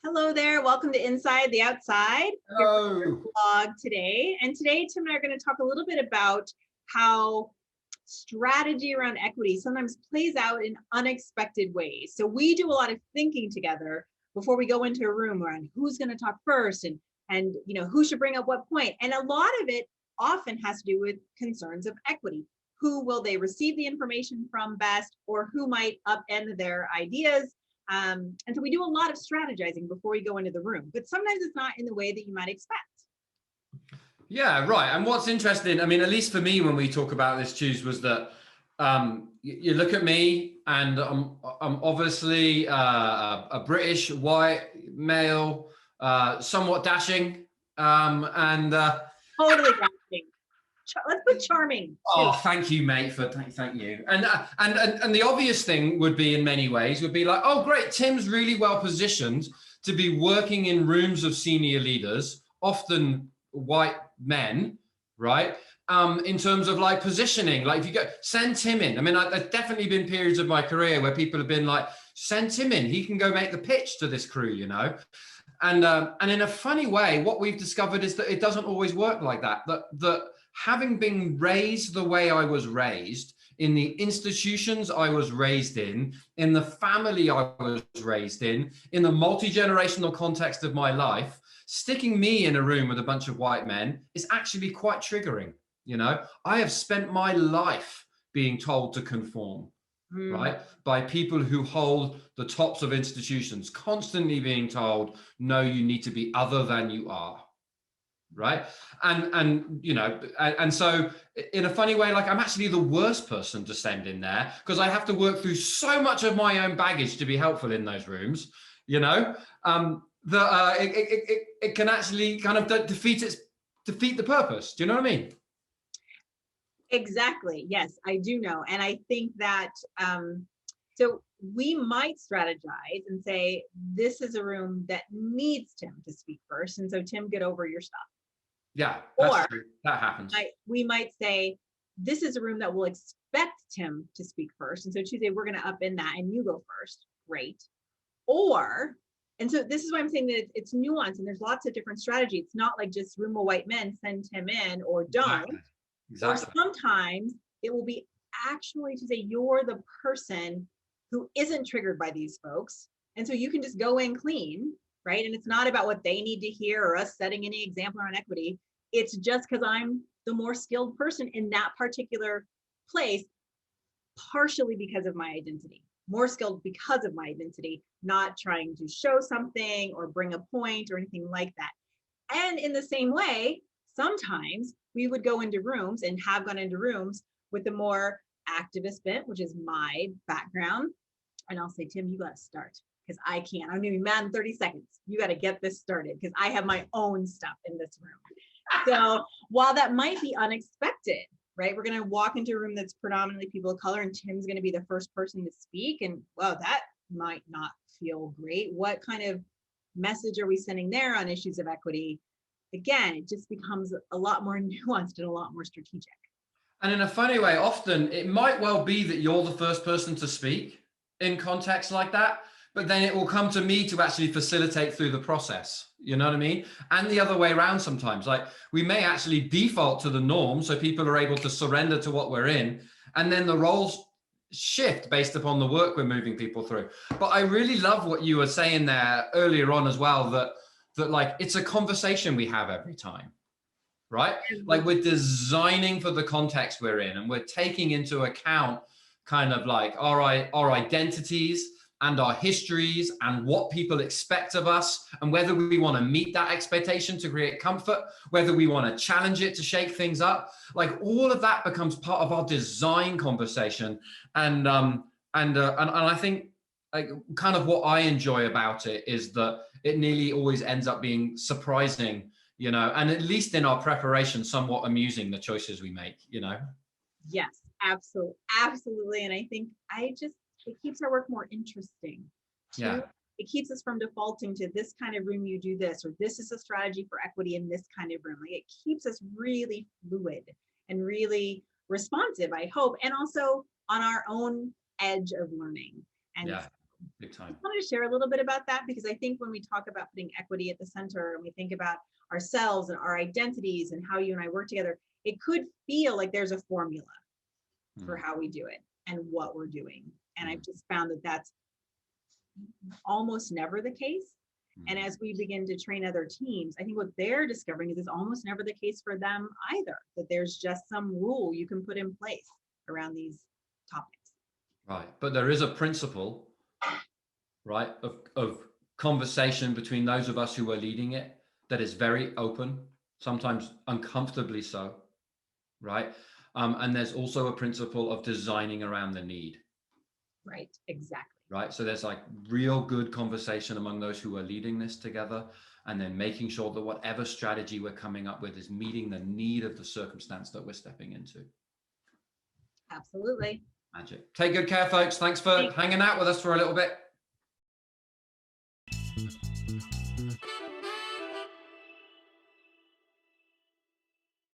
Hello there. Welcome to Inside the Outside. Your Hello. blog today. And today, Tim and I are going to talk a little bit about how strategy around equity sometimes plays out in unexpected ways. So we do a lot of thinking together before we go into a room around who's going to talk first and who should bring up what point. And a lot of it often has to do with concerns of equity. Who will they receive the information from best, or who might upend their ideas? And so we do a lot of strategizing before we go into the room, but sometimes it's not in the way that you might expect. Yeah, right. And what's interesting, I mean, at least for me, when we talk about this, choose was that you look at me and I'm obviously a British white male, somewhat dashing, and Totally dashing. Let's put charming too. oh, thank you, mate, for thank you. And the obvious thing would be, in many ways, would be like, oh, great, Tim's really well positioned to be working in rooms of senior leaders, often white men, right? In terms of like positioning, like if you go send Tim in. I mean, there's definitely been periods of my career where people have been like, send Tim in. He can go make the pitch to this crew, you know. And in a funny way, what we've discovered is that it doesn't always work like that. That having been raised the way I was raised, in the institutions I was raised in the family I was raised in the multi-generational context of my life, sticking me in a room with a bunch of white men is actually quite triggering. You know, I have spent my life being told to conform, right? By people who hold the tops of institutions, constantly being told, no, you need to be other than you are, right? And so in a funny way, like I'm actually the worst person to send in there because I have to work through so much of my own baggage to be helpful in those rooms, you know, that it can actually kind of defeat the purpose. Do you know what I mean? Exactly. Yes, I do know. And I think that so we might strategize and say, this is a room that needs Tim to speak first. And so Tim, get over your stuff. Yeah, that's Or true. That happens. we might say, this is a room that will expect Tim to speak first. And so Tuesday, we're going to up in that and you go first. Great. Or, and so this is why I'm saying that it's nuanced and there's lots of different strategies. It's not like just room of white men, send Tim in or don't. Exactly. Or sometimes it will be actually to say you're the person who isn't triggered by these folks. And so you can just go in clean, right? And it's not about what they need to hear or us setting any example on equity. It's just because I'm the more skilled person in that particular place, partially because of my identity, more skilled because of my identity, not trying to show something or bring a point or anything like that. And in the same way, sometimes we would go into rooms and have gone into rooms with the more activist bent, which is my background. And I'll say, Tim, you got to start because I can't. I'm going to be mad in 30 seconds. You got to get this started because I have my own stuff in this room. So while that might be unexpected, right? We're going to walk into a room that's predominantly people of color and Tim's going to be the first person to speak. And wow, that might not feel great. What kind of message are we sending there on issues of equity? Again, it just becomes a lot more nuanced and a lot more strategic. And in a funny way, often it might well be that you're the first person to speak in contexts like that, but then it will come to me to actually facilitate through the process. You know what I mean? And the other way around sometimes, like we may actually default to the norm so people are able to surrender to what we're in, and then the roles shift based upon the work we're moving people through. But I really love what you were saying there earlier on as well, that like it's a conversation we have every time, right? Like we're designing for the context we're in and we're taking into account kind of like our identities and our histories and what people expect of us and whether we want to meet that expectation to create comfort, whether we want to challenge it to shake things up. Like all of that becomes part of our design conversation. And I think like kind of what I enjoy about it is that it nearly always ends up being surprising, you know, and at least in our preparation, somewhat amusing, the choices we make, you know? Yes, absolutely. Absolutely. And I think it keeps our work more interesting too. Yeah. It keeps us from defaulting to this kind of room, you do this, or this is a strategy for equity in this kind of room. Like it keeps us really fluid and really responsive, I hope, and also on our own edge of learning. And yeah. Big I time. wanted to share a little bit about that because I think when we talk about putting equity at the center and we think about ourselves and our identities and how you and I work together, it could feel like there's a formula for how we do it and what we're doing. And I've just found that that's almost never the case. And as we begin to train other teams, I think what they're discovering is it's almost never the case for them either, that there's just some rule you can put in place around these topics. Right. But there is a principle, right, of conversation between those of us who are leading it that is very open, sometimes uncomfortably so, right? And there's also a principle of designing around the need. Right, exactly. Right. So there's like real good conversation among those who are leading this together, and then making sure that whatever strategy we're coming up with is meeting the need of the circumstance that we're stepping into. Absolutely. Magic. Take good care, folks. Thanks for hanging out with us for a little bit.